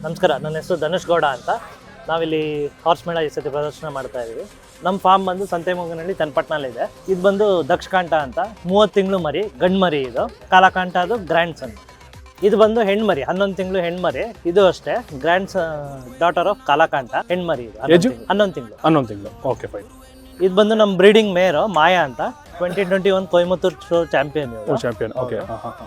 ನಮಸ್ಕಾರ, ನನ್ನ ಹೆಸರು ಧನುಷ್ ಗೌಡ ಅಂತ. ನಾವಿಲ್ಲಿ ಹಾರ್ಸ್ ಮೇಳ ಈ ಸತಿ ಪ್ರದರ್ಶನ ಮಾಡ್ತಾ ಇದ್ದೀವಿ. ನಮ್ಮ ಫಾರ್ಮ್ ಬಂದು ಸಂತೆಮೊಗ್ಗನಹಳ್ಳಿ ಚನ್ನಪಟ್ಟಣಲ್ಲಿದೆ. ಇದು ಬಂದು ದಕ್ಷಕಾಂಟ ಅಂತ 30 ತಿಂಗಳು ಮರಿ, ಗಂಡು ಮರಿ. ಇದು ಕಾಲಕಾಂಟ, ಅದು ಗ್ರ್ಯಾಂಡ್ ಸನ್. ಇದು ಬಂದು ಹೆಣ್ಮರಿ, 11 ತಿಂಗಳು ಹೆಣ್ಮರಿ. ಇದು ಅಷ್ಟೇ ಗ್ರ್ಯಾಂಡ್ ಡಾಟರ್ ಆಫ್ ಕಾಲಕಾಂಟ, ಹೆಣ್ಮರಿ. ಇದು 11 ತಿಂಗಳು. Okay fine. ಇದು ಬಂದು ನಮ್ಮ ಬ್ರೀಡಿಂಗ್ ಮೇರು ಮಾಯಾ ಅಂತ, 2021 ಕೊಯಮತ್ತೂರ್ ಶೋ ಚಾಂಪಿಯನ್. ಓಕೆ.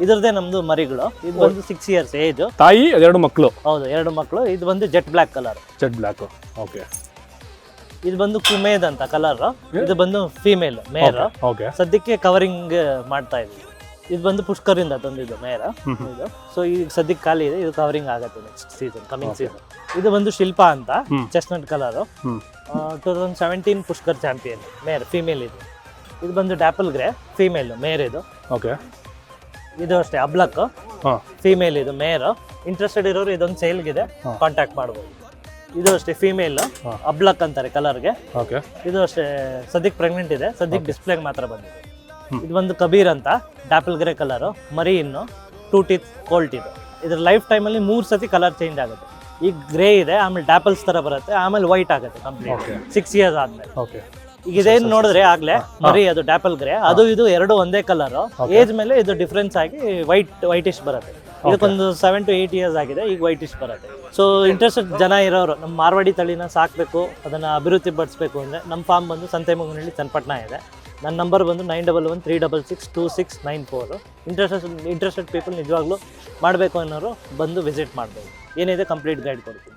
ಇದ್ರದೇ ನಮ್ದು ಮರಿಗಳು. ಇದು ಬಂದು 6 ಇಯರ್ಸ್ ಏಜ್. ತಾಯಿ 2 ಮಕ್ಕಳು. ಹೌದು, 2 ಮಕ್ಕಳು. ಇದು ಬಂದು ಜೆಟ್ ಬ್ಲ್ಯಾಕ್ ಕಲರ್. ಓಕೆ. ಇದು ಬಂದು ಕುಮೇದ್ ಅಂತ ಕಲರ್. ಇದು ಬಂದು ಫೀಮೇಲ್ ಮೇರ್. ಓಕೆ. ಸದ್ಯಕ್ಕೆ ಕವರಿಂಗ್ ಮಾಡ್ತಾ ಇದೀವಿ. ಇದು ಬಂದು ಪುಷ್ಕರಿಂದ ತಂದಿದ್ದು ಮೇರ. ಇದು ಸೊ ಈಗ ಸದ್ಯಕ್ಕೆ ಖಾಲಿ ಇದೆ. ಇದು ಕವರಿಂಗ್ ಆಗುತ್ತೆ ನೆಕ್ಸ್ಟ್ ಸೀಸನ್, ಕಮಿಂಗ್ ಸೀಸನ್. ಇದು ಬಂದು ಶಿಲ್ಪಾ ಅಂತ, ಚೆಸ್ಟ್ನಟ್ ಕಲರ್. 2017 ಪುಷ್ಕರ್ ಚಾಂಪಿಯನ್ ಮೇರ್, ಫೀಮೇಲ್. ಇದು ಬಂದು ಡ್ಯಾಪಲ್ ಗ್ರೇ, ಫೀಮೇಲ್ ಮೇರ್. ಇದು ಓಕೆ. ಇದು ಅಷ್ಟೇ ಅಬ್ಲಕ್, ಫೀಮೇಲ್. ಇದು ಮೇರ್. ಇಂಟ್ರೆಸ್ಟೆಡ್ ಇರೋರು ಇದೊಂದು ಸೇಲ್ಗಿದೆ, ಕಾಂಟ್ಯಾಕ್ಟ್ ಮಾಡ್ಬೋದು. ಇದು ಅಷ್ಟೇ ಫೀಮೇಲ್, ಅಬ್ಲಕ್ ಅಂತಾರೆ ಕಲರ್ಗೆ. ಓಕೆ. ಇದು ಅಷ್ಟೇ ಸದ್ಯಕ್ಕೆ ಪ್ರೆಗ್ನೆಂಟ್ ಇದೆ, ಸದ್ಯಕ್ಕೆ ಡಿಸ್ಪ್ಲೇಗೆ ಮಾತ್ರ ಬಂದಿದೆ. ಇದು ಬಂದು ಕಬೀರ್ ಅಂತ, ಡ್ಯಾಪಲ್ ಗ್ರೇ ಕಲರು, ಮರಿ. ಇನ್ನು 2 ಟೀತ್ ಕೋಲ್ಟ್. ಇದ್ರ ಲೈಫ್ ಟೈಮಲ್ಲಿ 3 ಸತಿ ಕಲರ್ ಚೇಂಜ್ ಆಗುತ್ತೆ. ಈಗ ಗ್ರೇ ಇದೆ, ಆಮೇಲೆ ಡ್ಯಾಪಲ್ಸ್ ತರ ಬರುತ್ತೆ, ಆಮೇಲೆ ವೈಟ್ ಆಗುತ್ತೆ ಕಂಪ್ಲೀಟ್ 6 ಇಯರ್ಸ್ ಆದ್ಮೇಲೆ. ಈಗ ಇದೇನು ನೋಡಿದ್ರೆ ಆಗ್ಲೇ ಮರಿ, ಅದು ಡ್ಯಾಪಲ್ ಗ್ರೇ. ಅದು ಇದು 2 ಒಂದೇ ಕಲರ್. ಏಜ್ ಮೇಲೆ ಇದು ಡಿಫ್ರೆನ್ಸ್ ಆಗಿ ವೈಟಿಶ್ ಬರುತ್ತೆ. ಇದಕ್ಕೊಂದು 7 to 8 ಇಯರ್ಸ್ ಆಗಿದೆ, ಈಗ ವೈಟಿಶ್ ಬರುತ್ತೆ. ಸೊ ಇಂಟ್ರೆಸ್ಟೆಡ್ ಜನ ಇರೋರು, ನಮ್ಮ ಮಾರ್ವಾಡಿ ತಳಿನ ಸಾಕಬೇಕು, ಅದನ್ನ ಅಭಿವೃದ್ಧಿ ಪಡಿಸಬೇಕು ಅಂದ್ರೆ ನಮ್ಮ ಫಾರ್ಮ್ ಬಂದು ಸಂತೆಮೊಗ್ಗನಹಳ್ಳಿ ಚನ್ನಪಟ್ಟಣ ಇದೆ. ನನ್ನ ನಂಬರ್ ಬಂದು 9113662694. ಇಂಟ್ರೆಸ್ಟೆಡ್ ಪೀಪಲ್ ನಿಜವಾಗ್ಲೂ ಮಾಡಬೇಕು ಅನ್ನೋರು ಬಂದು ವಿಸಿಟ್ ಮಾಡ್ಬೋದು. ಏನಿದೆ ಕಂಪ್ಲೀಟ್ ಗೈಡ್ ಕೊಡ್ತೀನಿ.